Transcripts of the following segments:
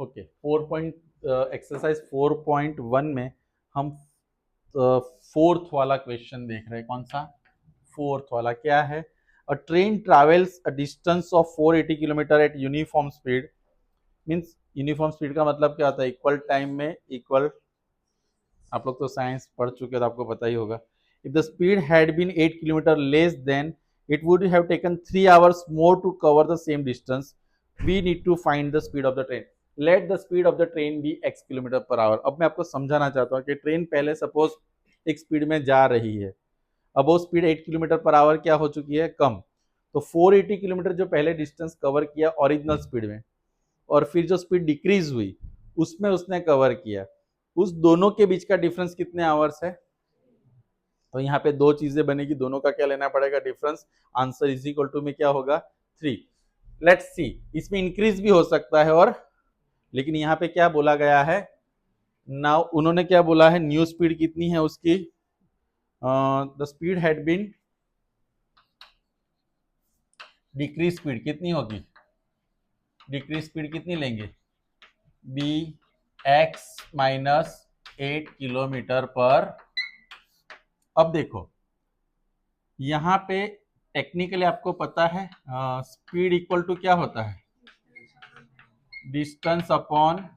Okay, exercise 4.1 में हम fourth वाला क्वेश्चन देख रहे हैं। कौन सा? फोर्थ वाला। क्या है? अ train travels a distance of 480 kilometre eight uniform speed. Means uniform speed का मतलब क्या होता है? इक्वल टाइम में इक्वल। आप लोग तो साइंस पढ़ चुके हो तो आपको पता ही होगा। If the speed had been 8 kilometre less than it would have taken 3 hours more to cover the same distance. We need to find the speed of the train. Let the speed of the train be x kilometre per hour. अब मैं आपको समझाना चाहता हूँ कि train पहले suppose एक speed में जा रही है, अब वो स्पीड 8 किलोमीटर पर आवर क्या हो चुकी है? कम। तो 480 किलोमीटर जो पहले डिस्टेंस कवर किया ओरिजिनल स्पीड में, और फिर जो स्पीड डिक्रीज हुई उसमें उसने कवर किया, उस दोनों के बीच का डिफरेंस कितने आवर्स है? तो यहाँ पे दो चीजें बनेगी, दोनों का क्या लेना पड़ेगा? Difference. Answer is equal to में क्या होगा? 3। लेट्स सी, इसमें इंक्रीज भी हो सकता है, और लेकिन यहाँ पे क्या बोला गया है? नाउ उन्होंने क्या बोला है? न्यू स्पीड कितनी है उसकी? The speed had been decrease speed कितनी होगी? डिक्रीज स्पीड कितनी लेंगे? बी एक्स माइनस 8 किलोमीटर पर। अब देखो यहाँ पे टेक्निकली आपको पता है स्पीड इक्वल टू क्या होता है? डिस्टेंस अपॉन,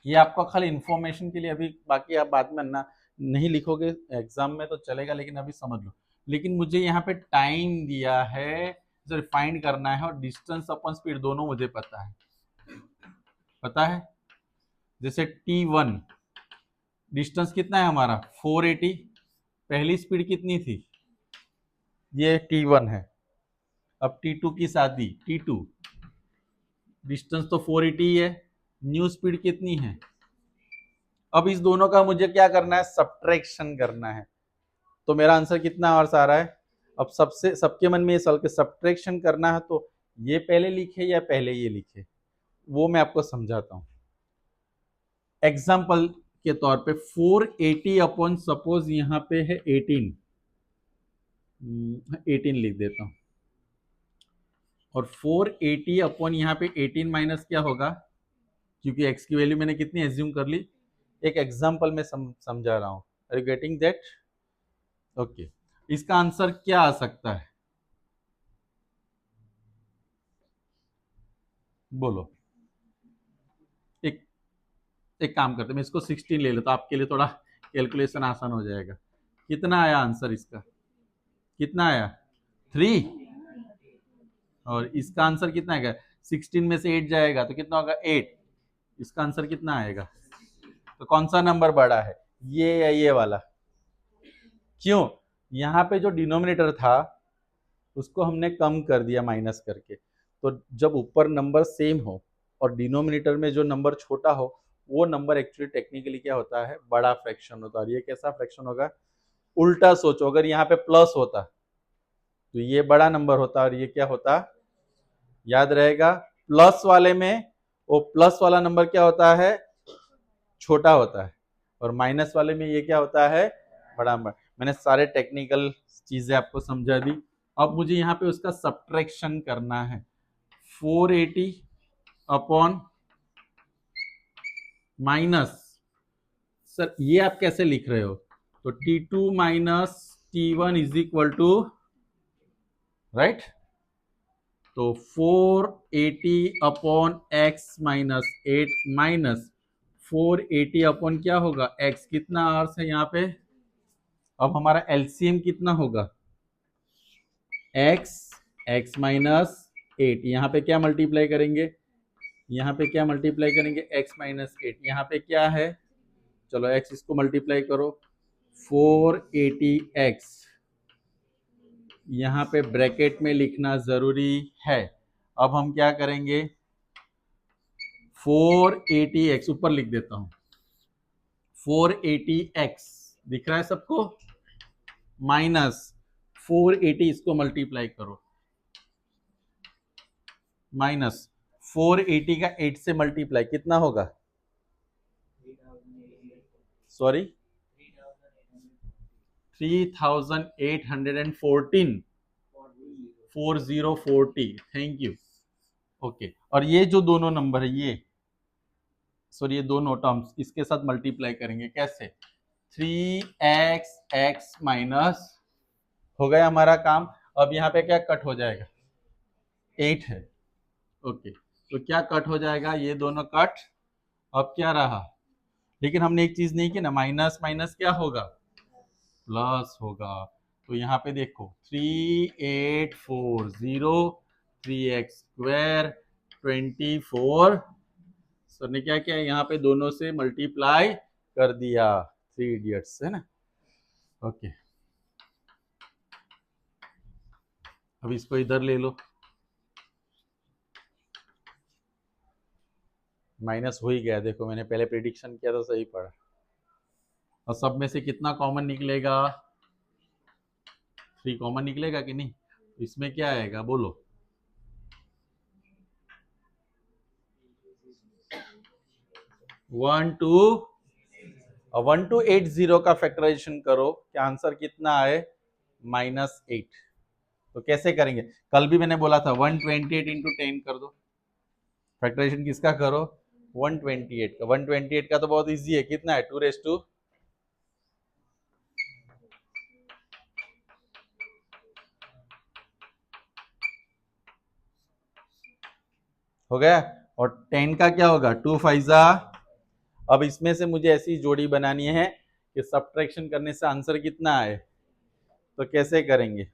ये आपको खाली इंफॉर्मेशन के लिए, अभी बाकी आप बाद में ना नहीं लिखोगे एग्जाम में तो चलेगा, लेकिन अभी समझ लो। लेकिन मुझे यहाँ पे टाइम दिया है जो फाइंड करना है, और डिस्टेंस अपॉन स्पीड दोनों मुझे पता है। पता है जैसे T1 डिस्टेंस कितना है हमारा? 480। पहली स्पीड कितनी थी? ये T1 है। अब T2 की शादी, T2 डिस्टेंस तो 480 ही है, न्यू स्पीड कितनी है? अब इस दोनों का मुझे क्या करना है? सब्ट्रैक्शन करना है। तो मेरा आंसर कितना आवर्स आ रहा है? अब सबके मन में ये सवाल के सब्ट्रैक्शन करना है, तो ये पहले लिखे या पहले ये लिखे, वो मैं आपको समझाता हूं। एग्जाम्पल के तौर पे 480 अपॉन सपोज यहाँ पे है 18, 18 लिख देता हूं, और 480 अपॉन यहाँ पे 18 माइनस क्या होगा? क्योंकि x की वैल्यू मैंने कितनी एज्यूम कर ली, एक एग्जाम्पल में समझा रहा हूं। Are you getting that? Okay, इसका आंसर क्या आ सकता है? बोलो। एक एक काम करते, मैं इसको 16 ले लेता, आपके लिए थोड़ा कैलकुलेशन आसान हो जाएगा। कितना आया आंसर इसका? कितना आया? 3। और इसका आंसर कितना आएगा? 16 में से 8 जाएगा तो कितना होगा? 8। इसका आंसर कितना आएगा? तो कौन सा नंबर बड़ा है, ये या ये वाला? क्यों? यहाँ पे जो डिनोमिनेटर था उसको हमने कम कर दिया माइनस करके। तो जब ऊपर नंबर सेम हो और डिनोमिनेटर में जो नंबर छोटा हो, वो नंबर एक्चुअली टेक्निकली क्या होता है? बड़ा फ्रैक्शन होता है। और ये कैसा फ्रैक्शन होगा? उल्टा सोचो, अगर यहाँ पे प्लस होता तो ये बड़ा नंबर होता और ये क्या होता? याद रहेगा, प्लस वाले में वो प्लस वाला नंबर क्या होता है? छोटा होता है, और माइनस वाले में ये क्या होता है? बड़ा नंबर। मैंने सारे टेक्निकल चीजें आपको समझा दी। अब मुझे यहाँ पे उसका सब्ट्रैक्शन करना है। 480 अपॉन माइनस, सर ये आप कैसे लिख रहे हो? तो T2 minus T1 is equal to, right? तो 480 upon x minus 8 minus 480 upon क्या होगा? x। कितना आवर्स है यहाँ पे? अब हमारा एलसीएम कितना होगा? x minus 8। यहाँ पे क्या मल्टीप्लाई करेंगे? यहाँ पे क्या मल्टीप्लाई करेंगे? x minus 8। यहाँ पे क्या है? चलो x इसको मल्टीप्लाई करो, 480x यहाँ पे ब्रैकेट में लिखना जरूरी है। अब हम क्या करेंगे? 480x ऊपर लिख देता हूं, 480x दिख रहा है सबको, माइनस 480 इसको मल्टीप्लाई करो, माइनस 480 का 8 से मल्टीप्लाई कितना होगा? सॉरी, 3814, 4040। Thank you. ओके, और ये जो दोनों नंबर है ये, सॉरी ये दोनों टर्म्स इसके साथ मल्टीप्लाई करेंगे कैसे, 3x माइनस, हो गया हमारा काम। अब यहाँ पे क्या कट हो जाएगा, 8 है। ओके, तो क्या कट हो जाएगा, ये दोनों कट। अब क्या रहा, लेकिन हमने एक चीज नहीं की ना, माइनस माइनस क्या होगा, प्लस होगा। तो यहाँ पे देखो 3840, 3x² 24, सर ने क्या किया यहाँ पे दोनों से मल्टीप्लाई कर दिया, 3 इडियट्स है ना। ओके, अब इसको इधर ले लो, माइनस हो ही गया, देखो मैंने पहले प्रिडिक्शन किया तो सही पड़ा। और सब में से कितना कॉमन निकलेगा, 3 कॉमन निकलेगा कि नहीं, इसमें क्या आएगा बोलो, 1280 का फैक्टराइजेशन करो, क्या आंसर कितना आए, -8। तो कैसे करेंगे, कल भी मैंने बोला था 128 इंटू 10 कर दो, फैक्टराइजेशन किसका करो, 128 का। 128 का तो बहुत इजी है, कितना है, 2 हो गया। और 10 का क्या होगा, 2 5 अब इसमें से मुझे ऐसी जोड़ी बनानी है कि सब्ट्रैक्शन करने से आंसर कितना आए, तो कैसे करेंगे,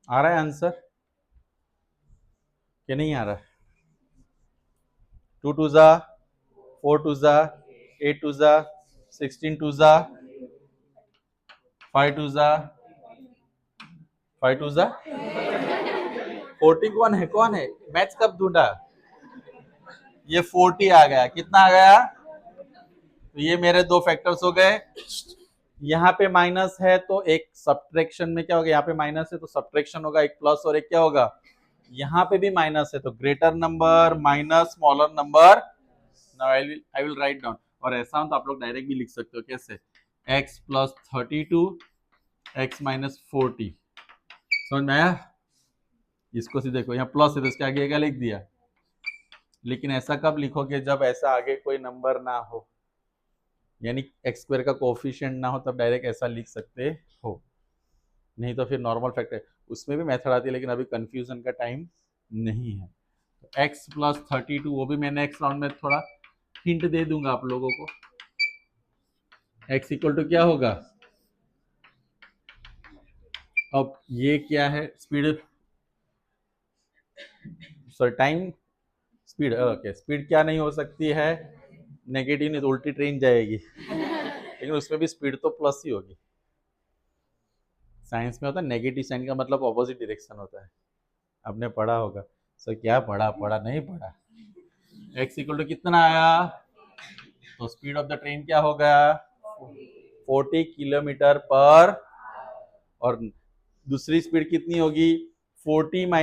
आ रहा है आंसर कि नहीं आ रहा है, 2 2 4 2 8 2 16 2 5 2 5 2 40 कौन है, मैथ्स कब ढूंढा, ये 40 आ गया, कितना आ गया, तो ये मेरे दो फैक्टर्स हो गए। यहाँ पे माइनस है तो एक सब्ट्रैक्शन में क्या होगा, यहाँ पे माइनस है तो सब्ट्रैक्शन होगा, एक प्लस और एक क्या होगा, यहाँ पे भी माइनस है तो greater number minus smaller number. Now I will write down, और ऐसा हो तो आप लोग डायरेक्ट भी लिख सकते हो, कैसे, x + 32 x - 40, समझ में आया। इसको से देखो यहाँ प्लस है तो इसके आगे क्या लिख दिया, लेकिन ऐसा कब लिखोगे जब ऐसा आगे कोई नंबर ना हो, यानी x² का कोफिशिएंट ना हो, तब डायरेक्ट ऐसा लिख सकते हो, नहीं तो फिर नॉर्मल फैक्टर, उसमें भी मेथड आती है लेकिन अभी कंफ्यूजन का टाइम नहीं है। तो x + 32, वो भी मैं नेक्स्ट राउंड में थोड़ा हिंट दे दूंगा आप लोगों को। x = क्या होगा, अब ये क्या है, speed, sorry time, speed, okay, speed क्या नहीं हो सकती है, नेगेटिव, नहीं तो उल्टी ट्रेन जाएगी लेकिन उसमें भी स्पीड तो प्लस ही होगी। साइंस में होता है नेगेटिव साइन का मतलब ऑपोजिट डायरेक्शन होता है, आपने पढ़ा होगा। सर क्या पढ़ा नहीं पढ़ा, x = कितना आया, तो स्पीड ऑफ द ट्रेन क्या होगा, 40 किलोमीटर पर, और दूसरी स्पीड कितनी होगी, 40 -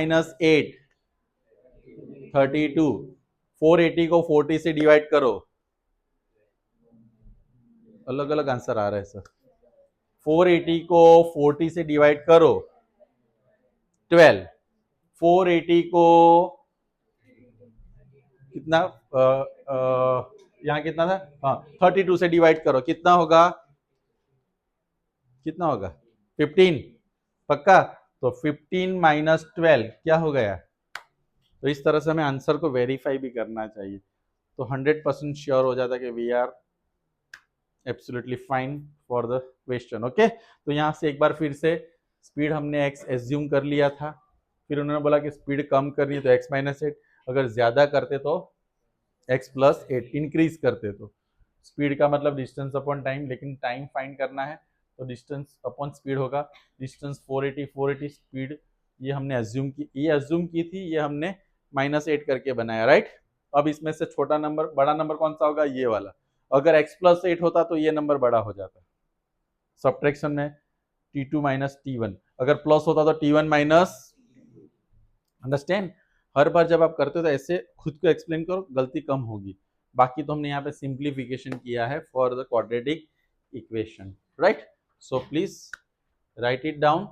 8 32, 480 को 40 से डिवाइड करो, अलग अलग आंसर आ रहा है सर, 480 को 40 से डिवाइड करो 12, 480 को कितना, यहाँ कितना था, हाँ 32 से डिवाइड करो, कितना होगा, कितना होगा 15, पक्का, तो 15 - 12 क्या हो गया। तो इस तरह से हमें आंसर को वेरीफाई भी करना चाहिए, तो 100% श्योर हो जाता है कि we are absolutely fine for the question. Okay, तो यहाँ से एक बार फिर से स्पीड हमने x एज्यूम कर लिया था, फिर उन्होंने बोला कि स्पीड कम करनी है तो x - 8, अगर ज्यादा करते तो x + 8, इंक्रीज करते तो, स्पीड का मतलब डिस्टेंस अपॉन टाइम, लेकिन टाइम फाइंड करना है तो डिस्टेंस अपॉन स्पीड होगा। डिस्टेंस 480 स्पीड ये हमने एज्यूम की, ये हमने -8 करके बनाया, राइट। अब इसमें से छोटा नंबर, बड़ा नंबर कौन सा होगा, ये वाला, अगर x + 8 होता तो ये नंबर बड़ा हो जाता, सब्ट्रैक्शन में t2 - t1, अगर प्लस होता तो t1 माइनस, अंडरस्टैंड। हर बार जब आप करते हो तो ऐसे खुद को एक्सप्लेन करो, गलती कम होगी। बाकी तो हमने यहाँ पे सिंप्लीफिकेशन किया है for the quadratic equation, right? So please write it down.